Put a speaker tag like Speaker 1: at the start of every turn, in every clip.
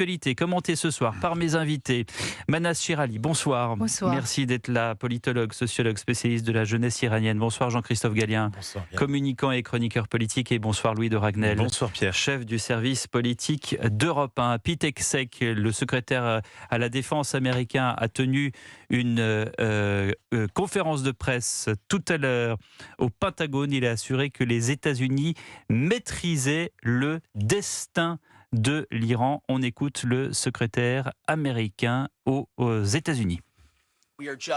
Speaker 1: l'actualité commentée ce soir par mes invités. Manas Chirali, bonsoir.
Speaker 2: Bonsoir.
Speaker 1: Merci d'être là, politologue, sociologue, spécialiste de la jeunesse iranienne. Bonsoir Jean-Christophe Gallien,
Speaker 3: Bonsoir,
Speaker 1: communicant et chroniqueur politique. Et bonsoir Louis de Ragnel.
Speaker 3: Bonsoir Pierre.
Speaker 1: Chef du service politique d'Europe 1. Pete Hegseth, le secrétaire à la défense américain, a tenu une conférence de presse tout à l'heure au Pentagone. Il a assuré que les États-Unis maîtrisaient le destin de l'Iran. On écoute le secrétaire américain aux États-Unis.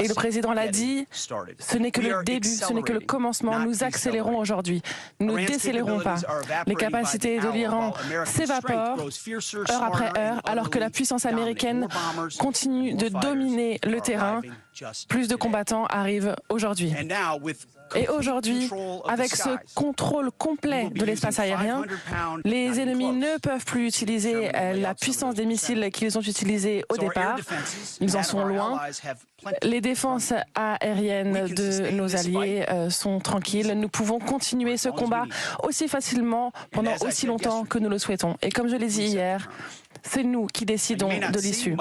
Speaker 2: Et le président l'a dit, ce n'est que le début, ce n'est que le commencement. Nous accélérons aujourd'hui, nous ne décélérons pas. Les capacités de l'Iran s'évaporent heure après heure, alors que la puissance américaine continue de dominer le terrain. Plus de combattants arrivent aujourd'hui. Et aujourd'hui, avec ce contrôle complet de l'espace aérien, les ennemis ne peuvent plus utiliser la puissance des missiles qu'ils ont utilisés au départ. Ils en sont loin. Les défenses aériennes de nos alliés sont tranquilles. Nous pouvons continuer ce combat aussi facilement pendant aussi longtemps que nous le souhaitons. Et comme je l'ai dit hier, c'est nous qui décidons de l'issue.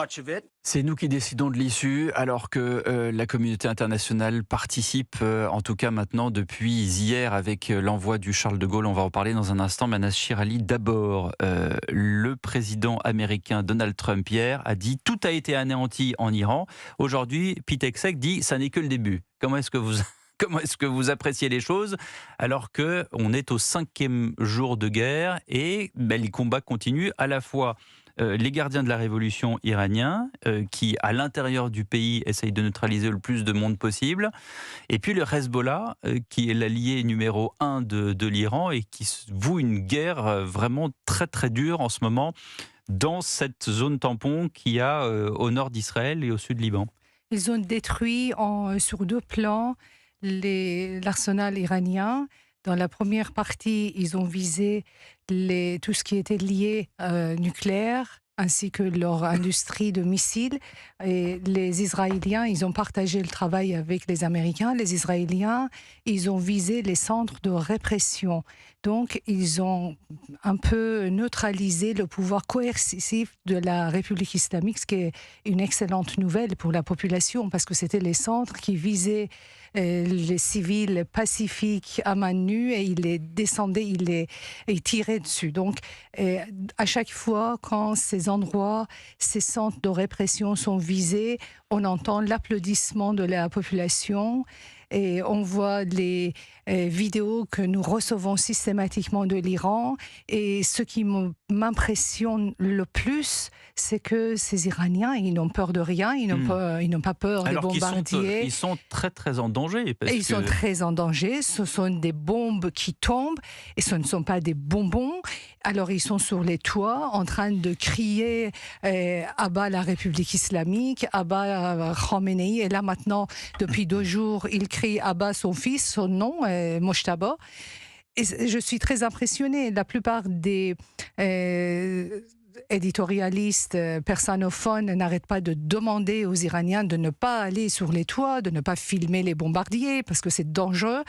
Speaker 1: C'est nous qui décidons de l'issue, alors que la communauté internationale participe, en tout cas maintenant depuis hier, avec l'envoi du Charles de Gaulle. On va en parler dans un instant. Manas Chirali, d'abord, le président américain Donald Trump hier a dit « tout a été anéanti en Iran ». Aujourd'hui, Pete Hegseth dit « ça n'est que le début ». Comment est-ce que vous appréciez les choses alors qu'on est au 5e jour de guerre et les combats continuent, à la fois les gardiens de la révolution iraniens qui, à l'intérieur du pays, essayent de neutraliser le plus de monde possible, et puis le Hezbollah qui est l'allié numéro 1 de l'Iran et qui voue une guerre vraiment très très dure en ce moment dans cette zone tampon qu'il y a au nord d'Israël et au sud Liban.
Speaker 4: Ils ont détruit sur 2 plans l'arsenal iranien. Dans la première partie, ils ont visé tout ce qui était lié nucléaire, ainsi que leur industrie de missiles. Et les Israéliens, ils ont partagé le travail avec les Américains. Les Israéliens, ils ont visé les centres de répression. Donc, ils ont un peu neutralisé le pouvoir coercitif de la République islamique, ce qui est une excellente nouvelle pour la population, parce que c'était les centres qui visaient les civils pacifiques à main nue, et ils les descendaient, ils tiraient dessus. Donc, à chaque fois, quand ces endroits, ces centres de répression sont visés, on entend l'applaudissement de la population. Et on voit les vidéos que nous recevons systématiquement de l'Iran. Et ce qui m'impressionne le plus, c'est que ces Iraniens, ils n'ont peur de rien, ils n'ont pas peur des bombardiers.
Speaker 1: Ils sont très très en danger.
Speaker 4: Ils sont très en danger, ce sont des bombes qui tombent, et ce ne sont pas des bonbons. Alors ils sont sur les toits en train de crier à bas la République islamique, à bas Khamenei. Et là maintenant, depuis 2 jours, il crie à bas son fils, son nom, Mojtaba. Et je suis très impressionnée. La plupart des éditorialistes persanophones n'arrêtent pas de demander aux Iraniens de ne pas aller sur les toits, de ne pas filmer les bombardiers, parce que c'est dangereux.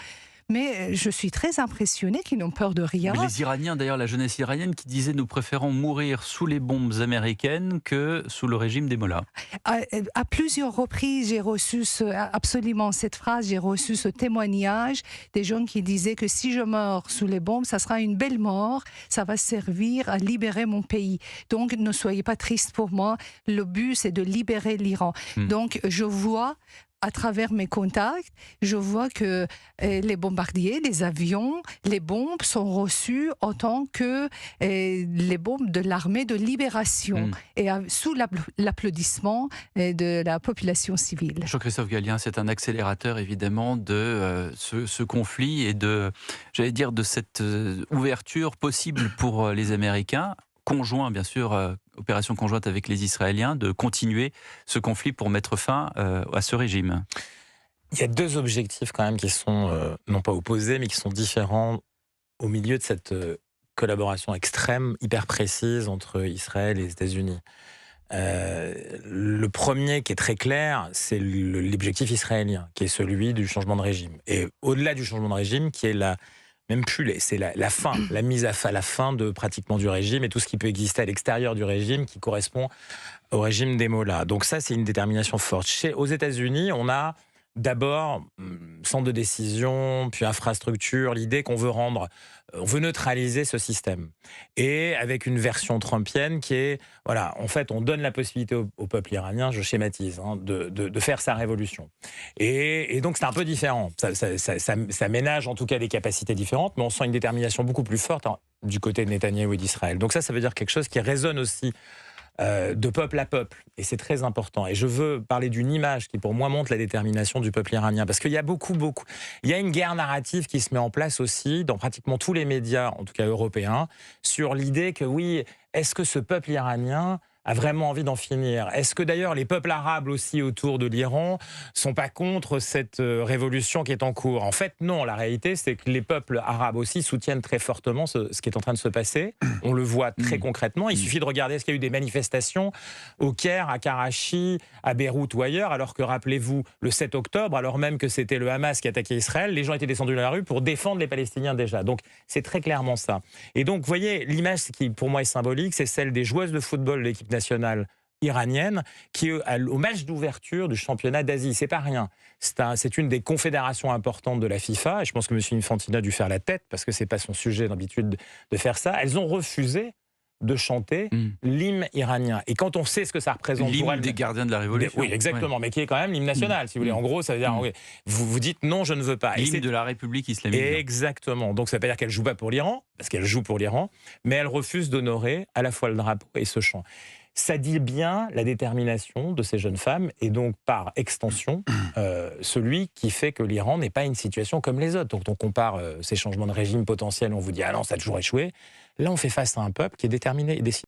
Speaker 4: Mais je suis très impressionnée qu'ils n'ont peur de rien.
Speaker 1: Mais les Iraniens, d'ailleurs, la jeunesse iranienne qui disait « nous préférons mourir sous les bombes américaines que sous le régime des mollahs ».
Speaker 4: À plusieurs reprises, j'ai reçu absolument cette phrase, j'ai reçu ce témoignage des gens qui disaient que si je meurs sous les bombes, ça sera une belle mort, ça va servir à libérer mon pays. Donc ne soyez pas tristes pour moi, le but c'est de libérer l'Iran. Donc je vois, à travers mes contacts, je vois que les bombardiers, les avions, les bombes sont reçues en tant que les bombes de l'armée de libération, et sous l'applaudissement de la population civile.
Speaker 1: Jean-Christophe Gallien, c'est un accélérateur évidemment de ce conflit et de cette ouverture possible pour les Américains, conjoint bien sûr, opération conjointe avec les Israéliens, de continuer ce conflit pour mettre fin à ce régime.
Speaker 3: Il y a 2 objectifs quand même qui sont non pas opposés, mais qui sont différents au milieu de cette collaboration extrême, hyper précise entre Israël et les États-Unis. Le premier qui est très clair, c'est l'objectif israélien, qui est celui du changement de régime. Et au-delà du changement de régime, qui est la même plus, c'est la fin, la mise à la fin de pratiquement du régime et tout ce qui peut exister à l'extérieur du régime qui correspond au régime des mollahs. Donc ça, c'est une détermination forte. Aux États-Unis, on a d'abord centre de décision, puis infrastructure, l'idée qu'on veut on veut neutraliser ce système. Et avec une version trumpienne qui est, voilà, en fait, on donne la possibilité au peuple iranien, je schématise, hein, de faire sa révolution. Et donc, c'est un peu différent. Ça ménage en tout cas des capacités différentes, mais on sent une détermination beaucoup plus forte du côté de Netanyahou et d'Israël. Donc ça veut dire quelque chose qui résonne aussi de peuple à peuple. Et c'est très important. Et je veux parler d'une image qui, pour moi, montre la détermination du peuple iranien. Parce qu'il y a beaucoup... Il y a une guerre narrative qui se met en place aussi, dans pratiquement tous les médias, en tout cas européens, sur l'idée que, oui, est-ce que ce peuple iranien a vraiment envie d'en finir? Est-ce que d'ailleurs les peuples arabes aussi autour de l'Iran sont pas contre cette révolution qui est en cours? En fait, non. La réalité, c'est que les peuples arabes aussi soutiennent très fortement ce qui est en train de se passer. On le voit très concrètement. Il suffit de regarder est-ce qu'il y a eu des manifestations au Caire, à Karachi, à Beyrouth ou ailleurs, alors que, rappelez-vous, le 7 octobre, alors même que c'était le Hamas qui attaquait Israël, les gens étaient descendus dans la rue pour défendre les Palestiniens déjà. Donc, c'est très clairement ça. Et donc, vous voyez, l'image qui, pour moi, est symbolique, c'est celle des joueuses de football de l'équipe nationale iranienne qui au match d'ouverture du championnat d'Asie. C'est pas rien. C'est une des confédérations importantes de la FIFA et je pense que M. Infantino a dû faire la tête parce que c'est pas son sujet d'habitude de faire ça. Elles ont refusé de chanter l'hymne iranien. Et quand on sait ce que ça représente...
Speaker 1: L'hymne des gardiens de la Révolution.
Speaker 3: Oui, exactement, mais qui est quand même l'hymne national, si vous voulez. En gros, ça veut dire, oui, vous dites non, je ne veux pas.
Speaker 1: L'hymne de la République islamique.
Speaker 3: Exactement. Donc ça ne veut pas dire qu'elle ne joue pas pour l'Iran, parce qu'elle joue pour l'Iran, mais elle refuse d'honorer à la fois le drapeau et ce chant. Ça dit bien la détermination de ces jeunes femmes et donc par extension celui qui fait que l'Iran n'est pas une situation comme les autres. Donc on compare ces changements de régime potentiels, on vous dit ah non ça a toujours échoué. Là on fait face à un peuple qui est déterminé et décidé.